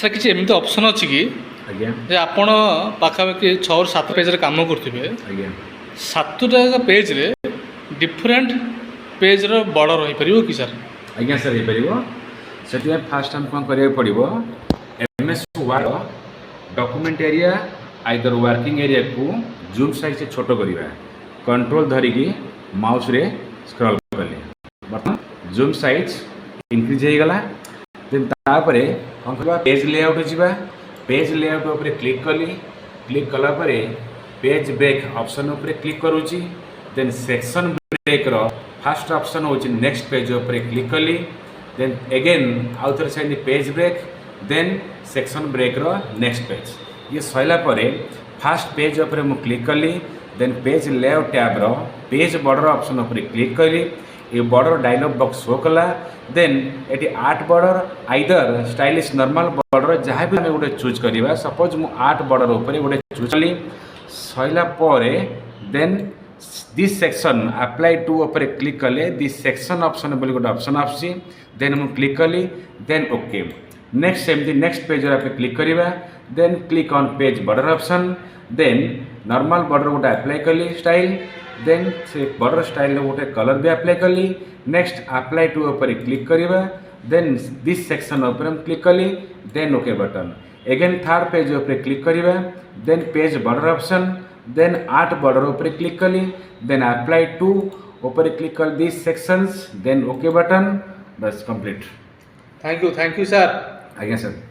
Sir किसी एमती option अच्छी कि आज्ञा जे आपण पाखापाखि 6 ରୁ 7 पेज काम करते आज्ञा 7टा पेज रे डिफरेंट पेज रो बॉर्डर रही परियो कि सर? आज्ञा सर हो पार से फास्ट हम कौन करा पड़ो MS word document area either working area को जूम साइज से छोट करवा कंट्रोल धरिकी माउस रे स्क्रॉल कले बर्तमान जूम साइज इंक्रीज हो गला देन तापरे कौन करवा पेज लेआउट जीवा पेज लेआउट ऊपर क्लिक कली क्लिक कला परे पेज ब्रेक ऑप्शन ऊपर क्लिक करूची देन सेक्शन ब्रेक रो फर्स्ट ऑप्शन होची नेक्स्ट पेज ऊपर क्लिक कली देन अगेन आउ थरे side page break then section break रो नेक्स्ट पेज ये सैला परे फर्स्ट पेज ऊपर मु क्लिक कली देन पेज लेआउट टैब रो पेज बॉर्डर ऑप्शन ऊपर क्लिक कली ये बॉर्डर डायलॉग बॉक्स शो कला देन एटी art border either stylish normal border जहाँ भी हमें गोटे चूज करवा सपोज मु आर्ट बॉर्डर ऊपर गोटे चूज कली सैला परे then this section apply to ऊपर क्लिक कले दिस सेक्शन ऑप्शन बोली गोटे ऑप्शन आसी देन मु क्लिक कली देन ओके नेक्स्ट सेमती नेक्स्ट पेज आप क्लिक करवा then click on page border option then normal border गोटे अप्लाई कली स्टाइल देन से बॉर्डर स्टाइल गोटे कलर भी अप्लाई कली नेक्स्ट अप्लाई टू ऊपर क्लिक करवा देन दिस सेक्शन ऊपर क्लिक कली then okay button again third page ऊपर क्लिक करवा then page border option then art border ऊपर क्लिक कली देन अप्लाई टू ऊपर क्लिक कर this sections then okay button बस कंप्लीट। Thank you sir. आज्ञा सर।